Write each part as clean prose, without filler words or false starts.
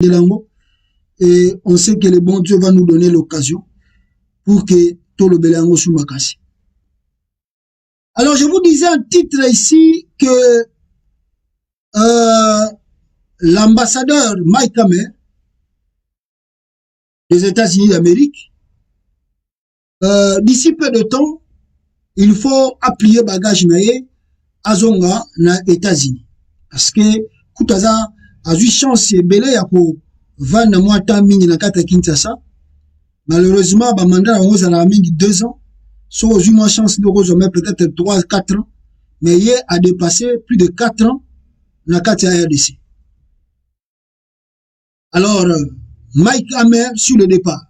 de l'ango. Et on sait que le bon Dieu va nous donner l'occasion pour que tout le belango sous makasi. Alors, je vous disais un titre ici que l'ambassadeur Mike Hammer des États-Unis d'Amérique, d'ici peu de temps, il faut appuyer bagage naé azonga na États-Unis. Parce que Koutaza a eu chance belé ya ko vana mwata mingi na kata Kinshasa. Malheureusement, ba mandat on a mingi 2 ans. So j'ai eu moins chance de rejoindre peut-être 3-4 ans. Mais hier a dépassé plus de 4 ans na kata RDC. Alors, Mike Hammer sur le départ.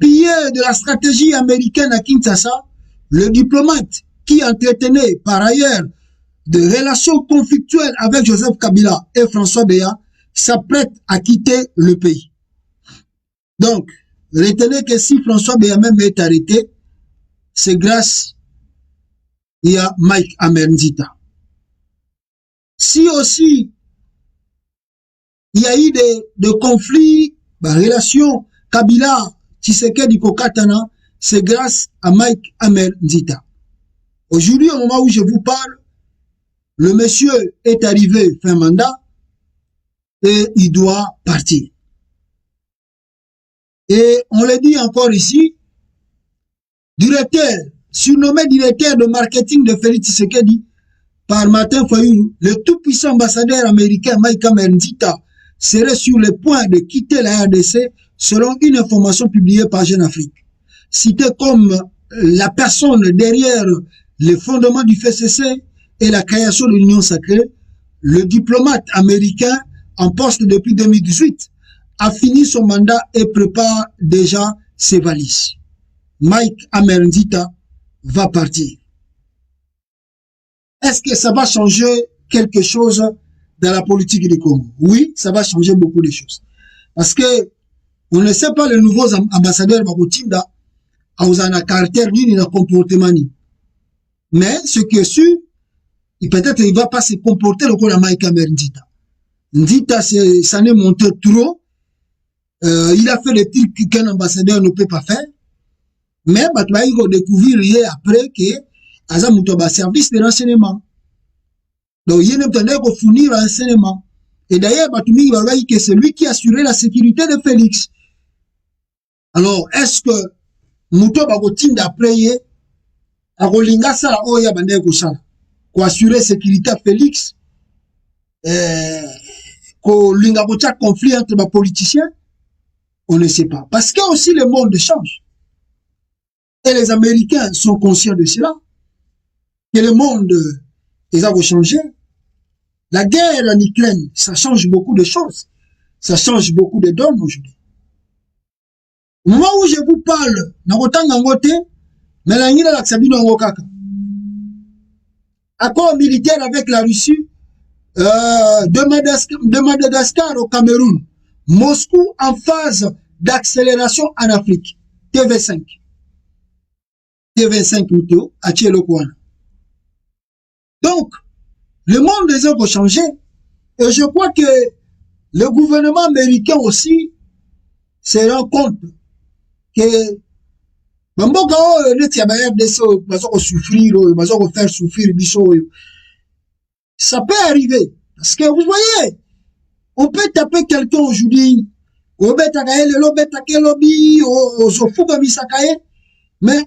Pilier de la stratégie américaine à Kinshasa, le diplomate qui entretenait par ailleurs de relations conflictuelles avec Joseph Kabila et François Béa s'apprête à quitter le pays. Donc, retenez que si François Béa même est arrêté, c'est grâce à Mike Hammer Nzita. Si aussi il y a eu des conflits, des relations Kabila, Tshisekedi Kokatana, c'est grâce à Mike Hammer Nzita. Aujourd'hui, au moment où je vous parle, le monsieur est arrivé fin mandat et il doit partir. Et on le dit encore ici, surnommé directeur de marketing de Félix Tshisekedi par Martin Fayulu, le tout-puissant ambassadeur américain Mike Hammer Nzita serait sur le point de quitter la RDC selon une information publiée par Jeune Afrique. Cité comme la personne derrière les fondements du FCC et la création de l'Union sacrée, le diplomate américain en poste depuis 2018 a fini son mandat et prépare déjà ses valises. Mike Hammer Nzita va partir. Est-ce que ça va changer quelque chose dans la politique du Congo? Oui, ça va changer beaucoup de choses. Parce que on ne sait pas les nouveaux ambassadeurs Bakotinda à un caractère ni un comportement ni. Mais ce qui est sûr, peut-être il ne va pas se comporter comme Mike Hammer Nzita. Nzita s'en est monté trop. Il a fait des trucs qu'un ambassadeur ne peut pas faire. Mais il va découvrir après que Azam a un service de renseignement. Donc il y a un fournir un renseignement. Et d'ailleurs, il va voir que c'est lui qui assurait la sécurité de Félix. Alors, est-ce que Mouto Bagotinda après a rolinga sala oya bande ko sala ko assurer sécurité à Félix ko linga ko tcha conflit entre les politiciens? On ne sait pas. Parce que aussi le monde change. Et les Américains sont conscients de cela. Que le monde ils ont changé. La guerre en Ukraine, ça change beaucoup de choses. Ça change beaucoup de donnes aujourd'hui. Au moment où je vous parle, accord militaire avec la Russie, de Madagascar au Cameroun, Moscou en phase d'accélération en Afrique, TV5. TV5 Mouto, à Tchelokouana. Donc, le monde des hommes a changé. Et je crois que le gouvernement américain aussi se rend compte que ça peut arriver. Parce que vous voyez, on peut taper quelqu'un aujourd'hui, mais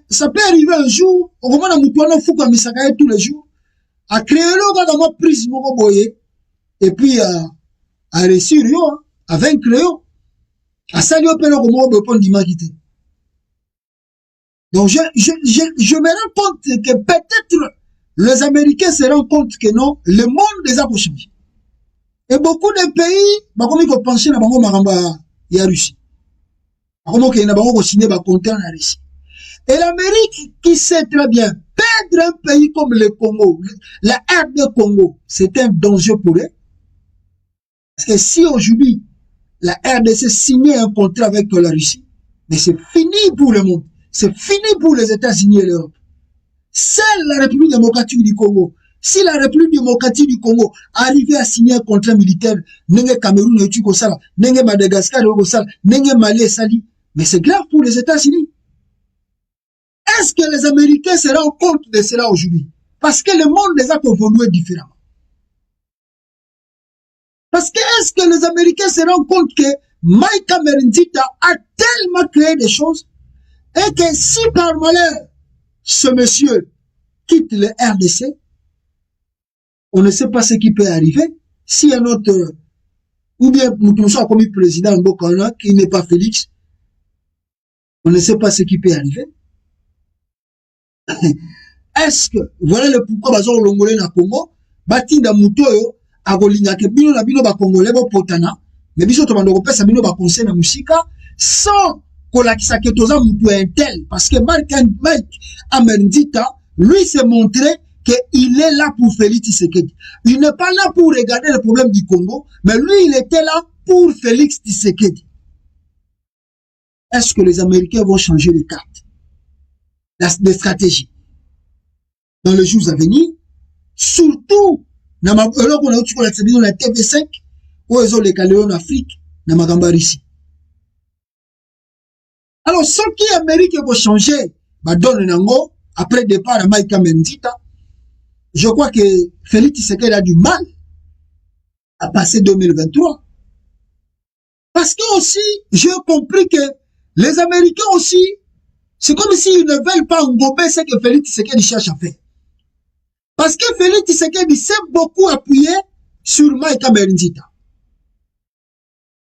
ça peut arriver un jour, au moment où on tous les jours, à créer le prise et puis à réussir, à vaincre, à saluer le d'imagité. Donc je me rends compte que peut-être les Américains se rendent compte que non, le monde déjà a changé. Et beaucoup de pays, comme ils pensent na bango maramba ya Russie. Comme qu'ils na bango signer ba contrat na Russie. Et l'Amérique qui sait très bien perdre un pays comme le Congo, la RD Congo, c'est un danger pour eux. Parce que si aujourd'hui la RDC signait un contrat avec la Russie, mais c'est fini pour le monde. C'est fini pour les États-Unis et l'Europe. Seule la République démocratique du Congo, Si la République démocratique du Congo arrivait à signer un contrat militaire, Nenge Cameroun et Tukosala, Nenge Madagascar et Ogosala, Nenge Mali et Sali, mais c'est grave pour les États-Unis. Est-ce que les Américains se rendent compte de cela aujourd'hui? Parce que le monde les a évolué différemment. Parce que est-ce que les Américains se rendent compte que Mike Merindita a tellement créé des choses et que si par malheur ce monsieur quitte le RDC, on ne sait pas ce qui peut arriver. Si un autre, ou bien Moutoumso a commis président Mbokana, qui n'est pas Félix, on ne sait pas ce qui peut arriver. Est-ce que, voilà le pourquoi bazo longolé na Congo, batinda mutoyo, agolinga ke bino na bino ba Congolais bo potana, mais biso to bandoko pesa bino ba conseil na musika, sans kolakisa ke toza mutu intel, parce que Mike Amendita, lui s'est montré qu'il est là pour Félix Tshisekedi. Il n'est pas là pour regarder le problème du Congo, mais lui, il était là pour Félix Tshisekedi. Est-ce que les Américains vont changer les cartes, les stratégies dans les jours à venir? Surtout, alors qu'on a eu la TV5, où ils ont les Caléons en Afrique, dans ma ici. Alors, ce qui est Américain vont changer, bah, donne Nango, après le départ de Mike Mendita, je crois que Félix Tshisekedi a du mal à passer 2023. Parce que aussi, j'ai compris que les Américains aussi, c'est comme s'ils ne veulent pas engober ce que Félix Tshisekedi cherche à faire. Parce que Félix Tshisekedi s'est beaucoup appuyé sur Mike Mendita.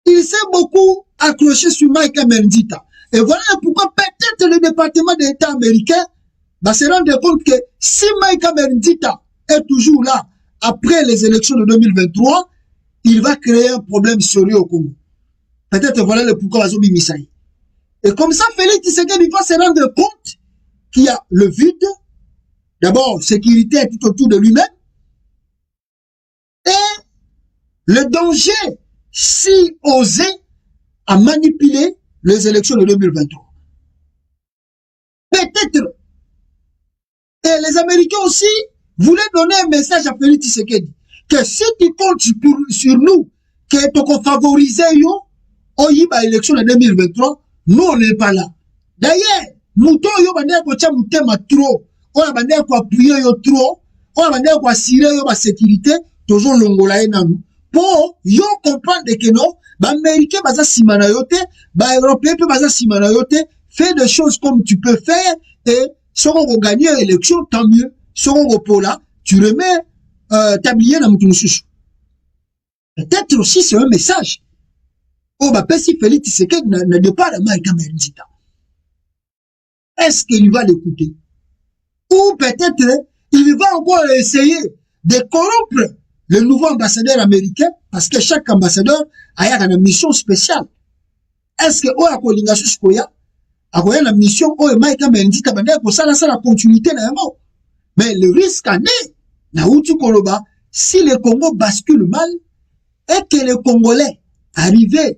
Il s'est beaucoup accroché sur Mike Mendita. Et voilà pourquoi peut-être le département d'État américain va se rendre compte que si Mike Mendita est toujours là après les élections de 2023, il va créer un problème sérieux au Congo. Peut-être voilà le pourquoi Azobi Misaï. Et comme ça, Félix Tshisekedi va se rendre compte qu'il y a le vide, d'abord sécurité tout autour de lui-même, et le danger si osé à manipuler les élections de 2023. Peut-être. Et les Américains aussi voulaient donner un message à Félix Tshisekedi que si tu comptes sur nous, que tu vas favoriser yo, oyiba élection de 2023, nous on n'est pas là. D'ailleurs, mouton yo bandé ko tia mutema trop, on bandé ko appuyer yo trop, on bandé ko assurer yo ba sécurité, toujours longola enanu. Pour yo comprendre que non, ba américain baza simana yote, ba européen peut baza simana yote, fais des choses comme tu peux faire et si on va gagner l'élection, tant mieux. Si on va pour là, tu remets tablier dans mon souche. Peut-être aussi c'est un message. Oh, bah, si Félix Tshisekedi n'a pas de Mike Mendita. Est-ce qu'il va l'écouter? Ou peut-être il va encore essayer de corrompre le nouveau ambassadeur américain, parce que chaque ambassadeur a une mission spéciale. Est-ce que Oya Kolinga Suskoya a une mission où Mike Mendita pour ça la continuité d'un mot? Mais le risque en est, na Outu Koloba, si le Congo bascule mal et que les Congolais arrivent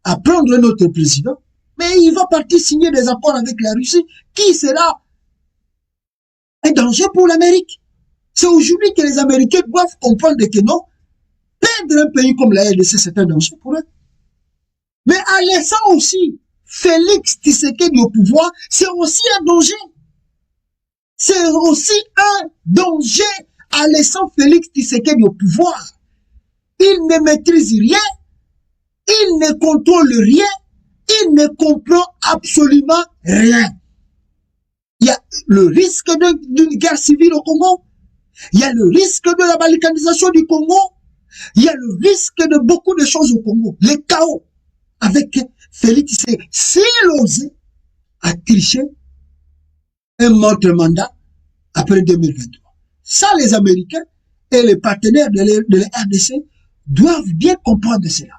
à prendre notre président, mais il va partir signer des accords avec la Russie, qui sera un danger pour l'Amérique. C'est aujourd'hui que les Américains doivent comprendre que non, perdre un pays comme la RDC, c'est un danger pour eux. Mais en laissant aussi Félix Tshisekedi au pouvoir, c'est aussi un danger. C'est aussi un danger en laissant Félix Tshisekedi au pouvoir. Il ne maîtrise rien, il ne contrôle rien, il ne comprend absolument rien. Il y a le risque d'une guerre civile au Congo, il y a le risque de la balkanisation du Congo, il y a le risque de beaucoup de choses au Congo. Les chaos avec Félix Tshisekedi, s'il osait à tricher un autre mandat après 2023. Ça, les Américains et les partenaires de la RDC doivent bien comprendre cela.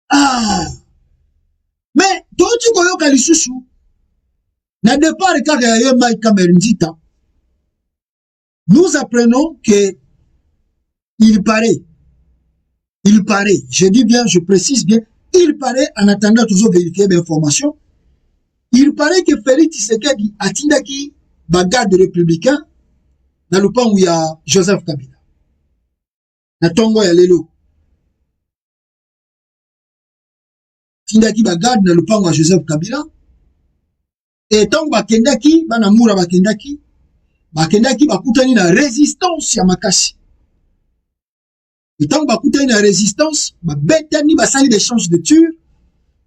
Ah! Mais, tout ce qu'on a dit, n'a pas regardé Mike Mendita. Nous apprenons que il paraît, je dis bien, je précise bien, il paraît, en attendant toujours vérifier l'information, il paraît que Félix Tshisekedi a tindaki bagade républicain na lupangu ya Joseph Kabila na tongo ya lelo tindaki bagade na lupangu ya Joseph Kabila et tongo bakendaki bana mura bakendaki bakutani na résistance ya makasi et tongo bakutani na résistance babetani basali d'échange de tir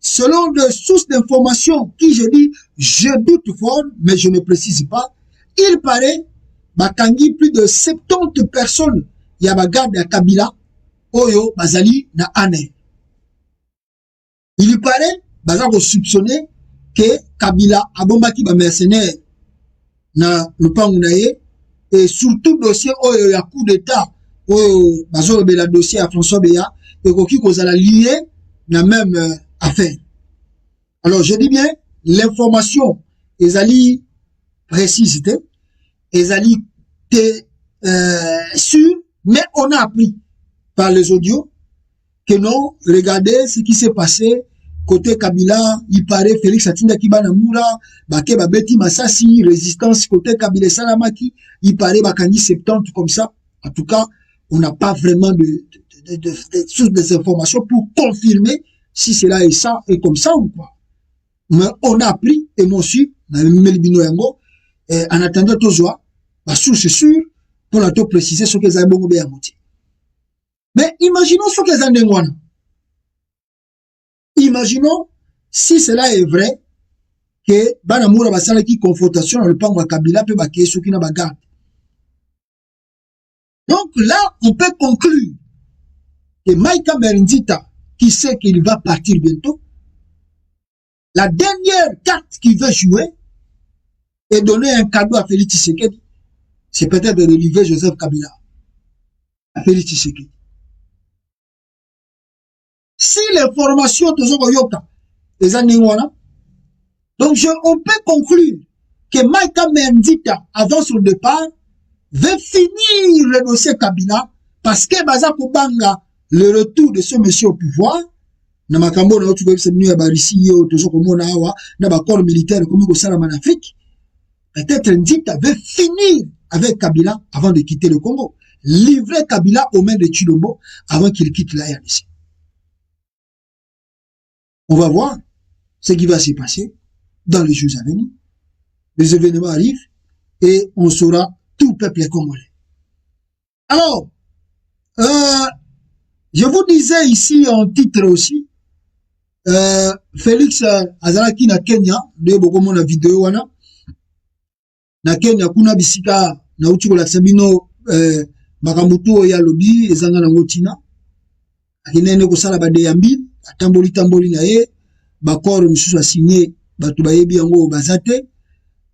selon des sources d'information qui je doute fort mais je ne précise pas. Il paraît bakangi plus de 70 personnes ya bagade ya Kabila oyo bazali na ane. Il paraît baza ko soupçonner que Kabila abombaki ba mercenaires na lupangu na ye et surtout dossier oyo ya coup d'état oyo bazo bela dossier à François Beya et koki kozala lié na même affaire. Alors je dis bien l'information ezali précise ezali sûr, mais on a appris par les audios que non, regardez ce qui s'est passé côté Kabila, il paraît Félix Atinda Kibana Moura, Bake Babeti Massassi, résistance côté Kabila Salamaki, il paraît Bakani 70 comme ça. En tout cas, on n'a pas vraiment de sources des informations pour confirmer si cela est ça et comme ça ou quoi. Mais on a appris, et moi aussi, en attendant toujours, ma source sûre, pour la tout préciser ce qu'ils ont bon bien motivé. Mais imaginons ce qu'ils ont dit. Imaginons si cela est vrai que Banamoura Basala qui confrontation dans le pango Kabila peut baquer ceux qui n'ont pas garde. Donc là, on peut conclure que Maïka Merindita, qui sait qu'il va partir bientôt, la dernière carte qu'il veut jouer et donner un cadeau à Félix Tshisekedi, c'est peut-être de livrer Joseph Kabila à Félix Tshisekedi. Si les formations de Zogoyoka, les Aningwana, donc on peut conclure que Maïka Mendita, avant son départ, veut finir le dossier Kabila parce que Baza Kubanga, le retour de ce monsieur au pouvoir, na makambo na otu bebisa binu ya barisi yo tozo komona awa na ba corps militaire comme ko sala en Afrique. Peut-être Ndita veut finir avec Kabila avant de quitter le Congo, livrer Kabila aux mains de Chilombo avant qu'il quitte la RDC. On va voir ce qui va se passer dans les jours à venir. Les événements arrivent et on saura tout peuple congolais. Alors, je vous disais ici en titre aussi, Félix Azalaki na Kenya, de bokomo na vidéo wana, na Kenya kuna bisika na uchiko la sabino makamutu ya lobby ezanga na ngotina, akinene kosala ba deyambi, tamboli na ye, bakoro misusu a signé, batu bayebi yango bazate,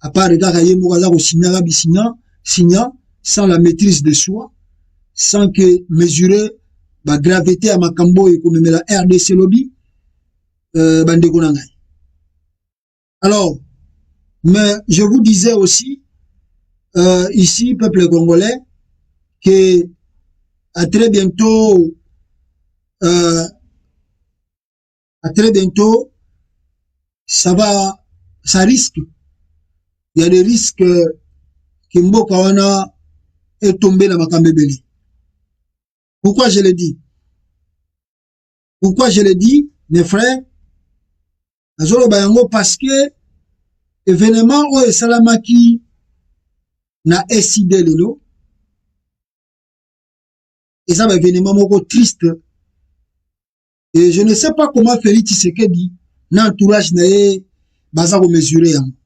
à part kaka ye moko aza ko signaka signa sans la maîtrise de soi, sans que mesurer la gravité à makambo et comme la RDC lobby, bandeko na ngai. Alors, mais je vous disais aussi, ici, peuple congolais, que à très bientôt, ça risque. Il y a des risques que Mboka wana est tombé dans ma kambebeli. Pourquoi je le dis? Pourquoi je le dis, mes frères? Parce que événement où Salamaki na SID lelo, et ça va événement moko triste. Et je ne sais pas comment Félix Tshisekedi na entourage na ye baza ko mesurer yango.